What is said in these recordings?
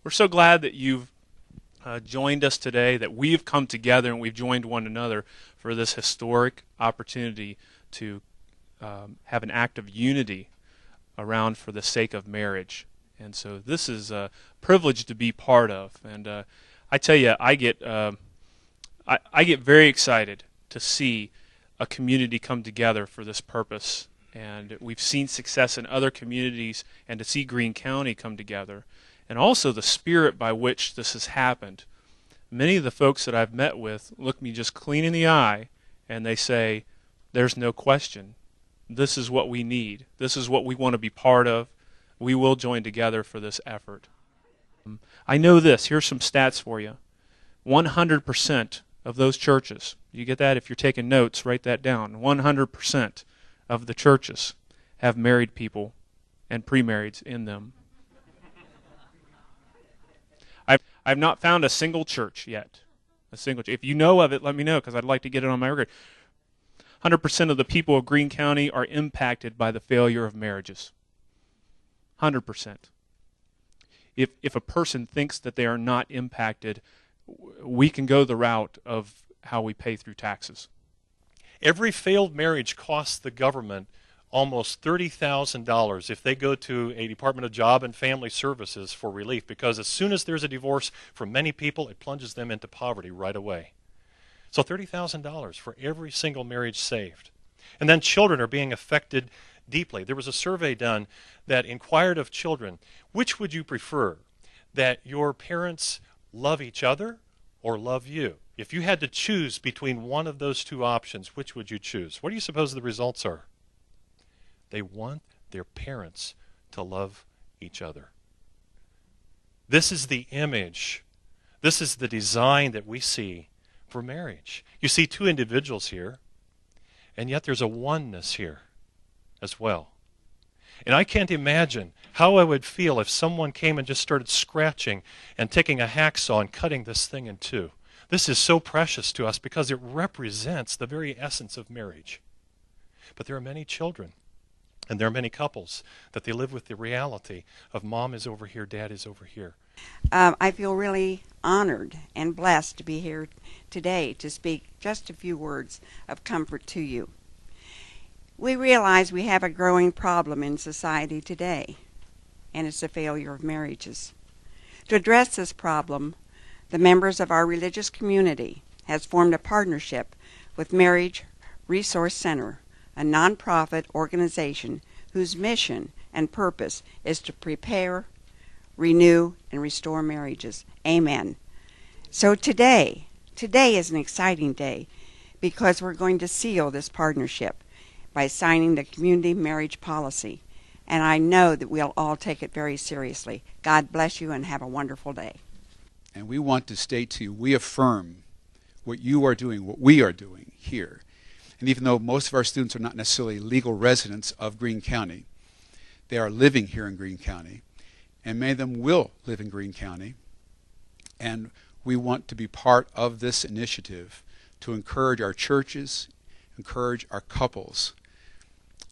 We're so glad that you've joined us today, that we've come together and we've joined one another for this historic opportunity to have an act of unity around for the sake of marriage. And so this is a privilege to be part of. And I tell you, I get very excited to see a community come together for this purpose. And we've seen success in other communities, and to see Greene County come together, and also the spirit by which this has happened. Many of the folks that I've met with look me just clean in the eye, and they say, there's no question. This is what we need. This is what we want to be part of. We will join together for this effort. I know this. Here's some stats for you. 100% of those churches, you get that? If you're taking notes, write that down. 100% of the churches have married people and pre-marrieds in them. I've not found a single church yet. If you know of it, let me know, because I'd like to get it on my record. 100% of the people of Greene County are impacted by the failure of marriages. 100%. If a person thinks that they are not impacted, we can go the route of how we pay through taxes. Every failed marriage costs the government almost $30,000 if they go to a Department of Job and Family Services for relief, because as soon as there's a divorce, for many people, it plunges them into poverty right away. So $30,000 for every single marriage saved. And then children are being affected deeply. There was a survey done that inquired of children, which would you prefer, that your parents love each other or love you? If you had to choose between one of those two options, which would you choose? What do you suppose the results are? They want their parents to love each other. This is the image. This is the design that we see for marriage. You see two individuals here, and yet there's a oneness here as well. And I can't imagine how I would feel if someone came and just started scratching and taking a hacksaw and cutting this thing in two. This is so precious to us because it represents the very essence of marriage. But there are many children, and there are many couples that they live with the reality of mom is over here, dad is over here. I feel really honored and blessed to be here today to speak just a few words of comfort to you. We realize we have a growing problem in society today, and it's the failure of marriages. To address this problem, the members of our religious community has formed a partnership with Marriage Resource Center, a nonprofit organization whose mission and purpose is to prepare, renew, and restore marriages. Amen. So today is an exciting day because we're going to seal this partnership by signing the community marriage policy. And I know that we'll all take it very seriously. God bless you and have a wonderful day. And we want to state to you, we affirm what you are doing, what we are doing here. And even though most of our students are not necessarily legal residents of Greene County, they are living here in Greene County, and many of them will live in Greene County. And we want to be part of this initiative to encourage our churches, encourage our couples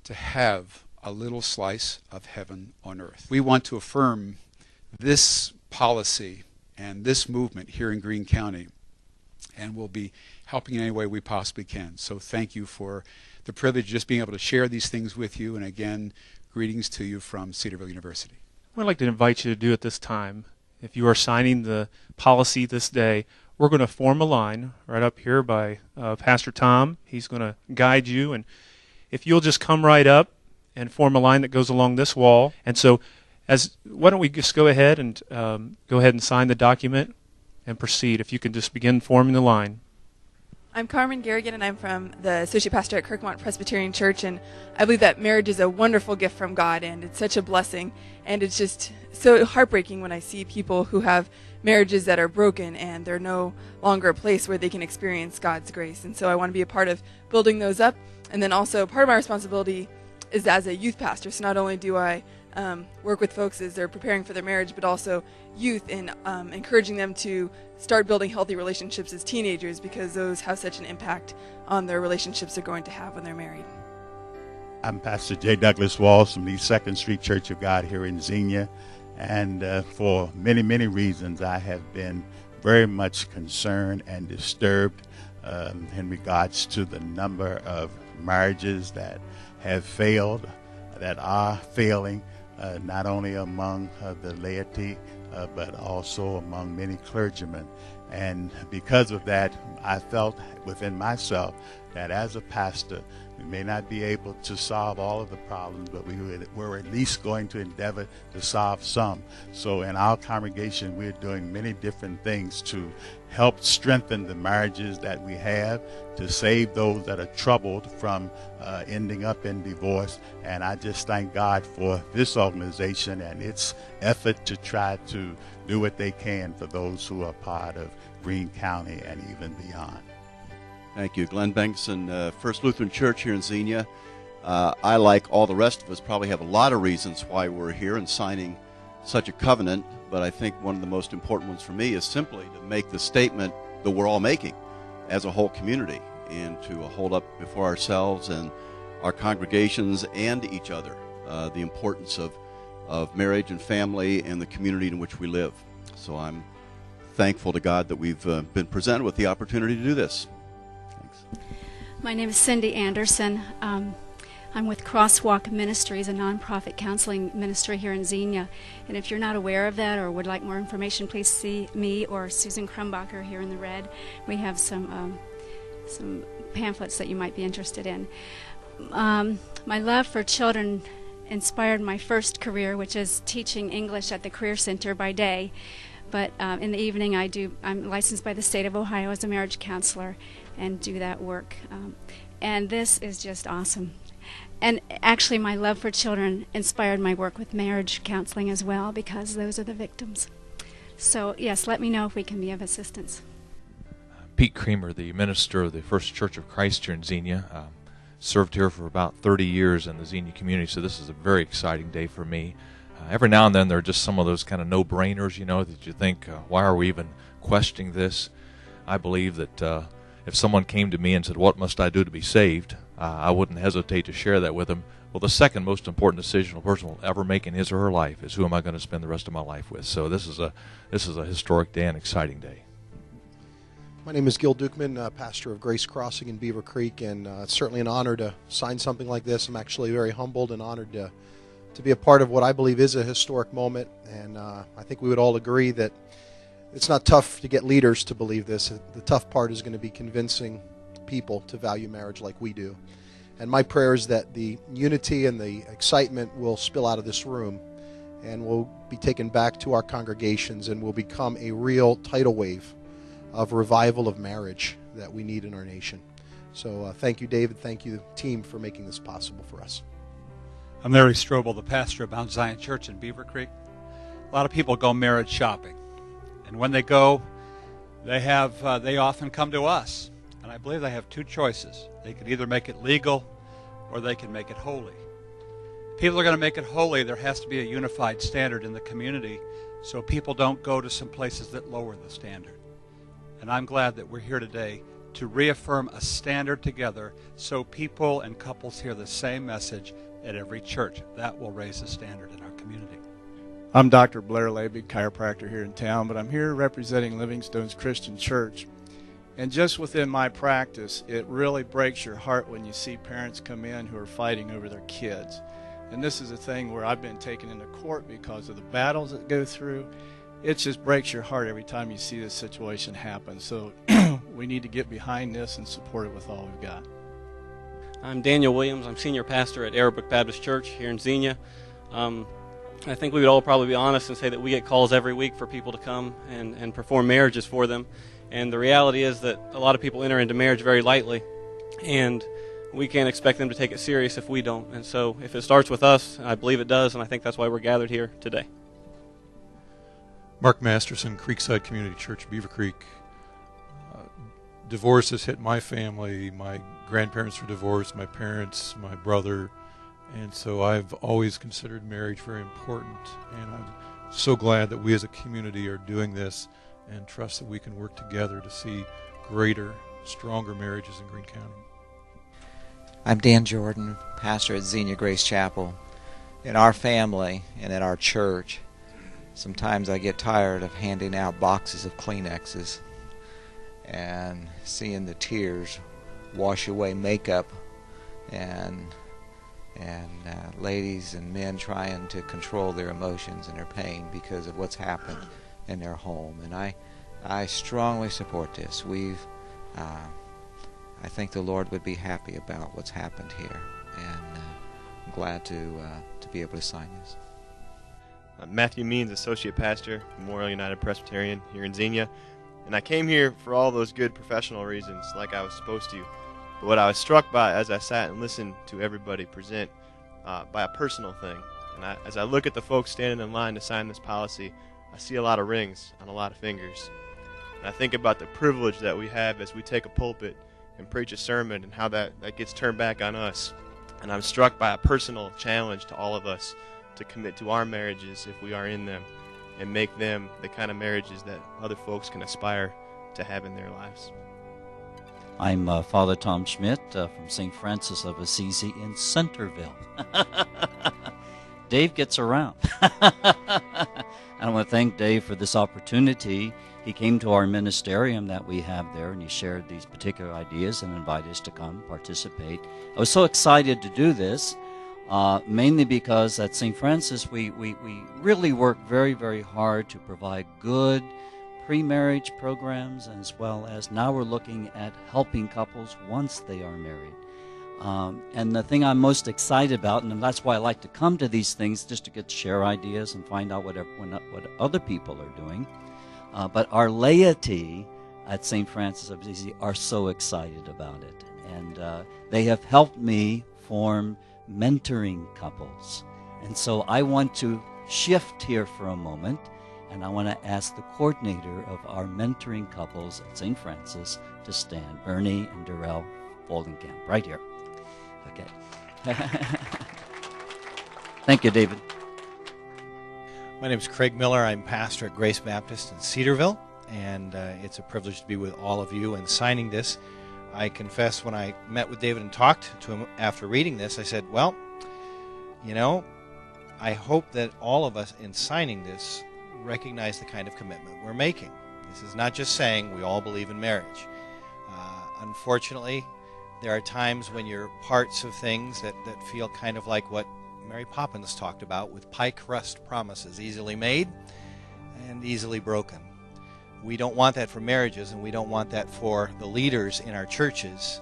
to have a little slice of heaven on earth. We want to affirm this policy and this movement here in Greene County, and we'll be helping in any way we possibly can. So thank you for the privilege of just being able to share these things with you, and again, greetings to you from Cedarville University. I'd like to invite you to do at this time, if you are signing the policy this day, we're going to form a line right up here by Pastor Tom. He's going to guide you, and if you'll just come right up and form a line that goes along this wall. And so why don't we just go ahead and sign the document and proceed. If you could just begin forming the line. I'm Carmen Garrigan, and I'm from the Associate Pastor at Kirkmont Presbyterian Church, and I believe that marriage is a wonderful gift from God, and it's such a blessing, and it's just so heartbreaking when I see people who have marriages that are broken and they're no longer a place where they can experience God's grace. And so I want to be a part of building those up, and then also part of my responsibility is as a youth pastor. So not only do I work with folks as they're preparing for their marriage, but also youth in encouraging them to start building healthy relationships as teenagers, because those have such an impact on their relationships they're going to have when they're married. I'm Pastor J. Douglas Walls from the 2nd Street Church of God here in Xenia, And for many, many reasons, I have been very much concerned and disturbed in regards to the number of marriages that have failed, that are failing, not only among the laity, but also among many clergymen. And because of that, I felt within myself that as a pastor, we may not be able to solve all of the problems, but we're at least going to endeavor to solve some. So in our congregation, we're doing many different things to help strengthen the marriages that we have, to save those that are troubled from ending up in divorce. And I just thank God for this organization and its effort to try to do what they can for those who are part of Greene County and even beyond. Thank you. Glenn Bengtson, First Lutheran Church here in Xenia. I, like all the rest of us, probably have a lot of reasons why we're here and signing such a covenant, but I think one of the most important ones for me is simply to make the statement that we're all making as a whole community, and to hold up before ourselves and our congregations and each other the importance of marriage and family and the community in which we live. So I'm thankful to God that we've been presented with the opportunity to do this. My name is Cindy Anderson. I'm with Crosswalk Ministries, a nonprofit counseling ministry here in Xenia. And if you're not aware of that or would like more information, please see me or Susan Krumbacher here in the red. We have some pamphlets that you might be interested in. My love for children inspired my first career, which is teaching English at the Career Center by day. But in the evening, I'm licensed by the state of Ohio as a marriage counselor and do that work. And this is just awesome. And actually, my love for children inspired my work with marriage counseling as well, because those are the victims. So, yes, let me know if we can be of assistance. Pete Creamer, the minister of the First Church of Christ here in Xenia. Served here for about 30 years in the Xenia community, so this is a very exciting day for me. Every now and then there are just some of those kind of no-brainers, that you think, why are we even questioning this? I believe that if someone came to me and said, what must I do to be saved? I wouldn't hesitate to share that with them. Well, the second most important decision a person will ever make in his or her life is, who am I going to spend the rest of my life with? So this is a historic day and exciting day. My name is Gil Dukeman, pastor of Grace Crossing in Beaver Creek, and it's certainly an honor to sign something like this. I'm actually very humbled and honored to be a part of what I believe is a historic moment, and I think we would all agree that it's not tough to get leaders to believe this. The tough part is going to be convincing people to value marriage like we do. And my prayer is that the unity and the excitement will spill out of this room and will be taken back to our congregations and will become a real tidal wave of revival of marriage that we need in our nation. So thank you, David. Thank you, team, for making this possible for us. I'm Larry Strobel, the pastor of Mount Zion Church in Beaver Creek. A lot of people go marriage shopping, and when they go, they often come to us, and I believe they have two choices. They could either make it legal or they can make it holy. If people are going to make it holy, there has to be a unified standard in the community so people don't go to some places that lower the standard. And I'm glad that we're here today to reaffirm a standard together so people and couples hear the same message at every church. That will raise the standard in our community. I'm Dr. Blair Labig, chiropractor here in town, but I'm here representing Livingstone's Christian Church. And just within my practice, it really breaks your heart when you see parents come in who are fighting over their kids. And this is a thing where I've been taken into court because of the battles that go through. It just breaks your heart every time you see this situation happen. So we need to get behind this and support it with all we've got. I'm Daniel Williams. I'm senior pastor at Arrowbrook Baptist Church here in Xenia. I think we would all probably be honest and say that we get calls every week for people to come and perform marriages for them. And the reality is that a lot of people enter into marriage very lightly, and we can't expect them to take it serious if we don't. And so if it starts with us, I believe it does, and I think that's why we're gathered here today. Mark Masterson, Creekside Community Church, Beaver Creek. Divorce has hit my family. My grandparents were divorced, my parents, my brother, and so I've always considered marriage very important, and I'm so glad that we as a community are doing this and trust that we can work together to see greater, stronger marriages in Greene County. I'm Dan Jordan, pastor at Xenia Grace Chapel. In our family and at our church, sometimes I get tired of handing out boxes of Kleenexes and seeing the tears wash away makeup and ladies and men trying to control their emotions and their pain because of what's happened in their home. And I strongly support this. I think the Lord would be happy about what's happened here, and I'm glad to be able to sign this. Matthew Means, Associate Pastor, Memorial United Presbyterian here in Xenia. And I came here for all those good professional reasons, like I was supposed to. But what I was struck by as I sat and listened to everybody present, by a personal thing. And as I look at the folks standing in line to sign this policy, I see a lot of rings on a lot of fingers. And I think about the privilege that we have as we take a pulpit and preach a sermon and how that gets turned back on us. And I'm struck by a personal challenge to all of us to commit to our marriages if we are in them and make them the kind of marriages that other folks can aspire to have in their lives. I'm Father Tom Schmidt from St. Francis of Assisi in Centerville. Dave gets around. I want to thank Dave for this opportunity. He came to our ministerium that we have there, and he shared these particular ideas and invited us to come participate. I was so excited to do this, mainly because at St. Francis we really work very, very hard to provide good pre-marriage programs, as well as now we're looking at helping couples once they are married. And the thing I'm most excited about, and that's why I like to come to these things, just to get to share ideas and find out what other people are doing. But our laity at St. Francis of Assisi are so excited about it. And they have helped me form mentoring couples. And so I want to shift here for a moment, and I want to ask the coordinator of our mentoring couples at St. Francis to stand. Bernie and Darrell Foldenkamp, right here. Okay. Thank you, David. My name is Craig Miller. I'm pastor at Grace Baptist in Cedarville, and it's a privilege to be with all of you and signing this. I confess, when I met with David and talked to him after reading this, I said, well, you know, I hope that all of us in signing this recognize the kind of commitment we're making. This is not just saying we all believe in marriage. Unfortunately, there are times when you're parts of things that feel kind of like what Mary Poppins talked about, with pie crust promises, easily made and easily broken. We don't want that for marriages, and we don't want that for the leaders in our churches.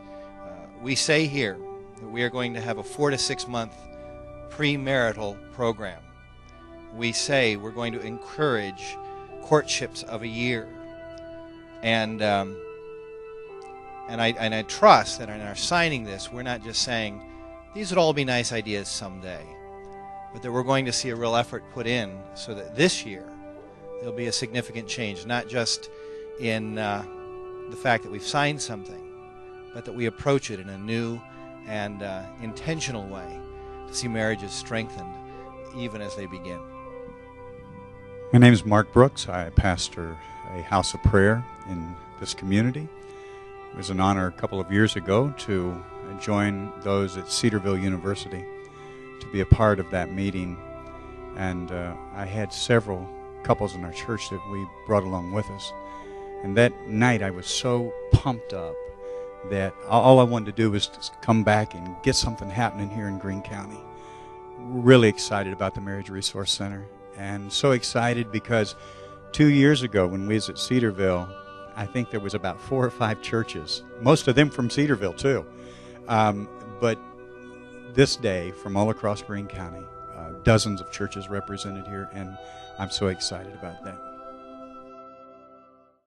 We say here that we are going to have a 4 to 6 month premarital program. We say we're going to encourage courtships of a year. And I trust that in our signing this, we're not just saying, these would all be nice ideas someday, but that we're going to see a real effort put in so that this year there'll be a significant change, not just in the fact that we've signed something, but that we approach it in a new and intentional way to see marriages strengthened even as they begin. My name is Mark Brooks. I pastor a house of prayer in this community. It was an honor a couple of years ago to join those at Cedarville University to be a part of that meeting. And I had several couples in our church that we brought along with us. And that night I was so pumped up that all I wanted to do was to come back and get something happening here in Greene County. Really excited about the Marriage Resource Center. And so excited because 2 years ago when we was at Cedarville, I think there was about 4 or 5 churches, most of them from Cedarville too. But this day, from all across Greene County, dozens of churches represented here, and I'm so excited about that.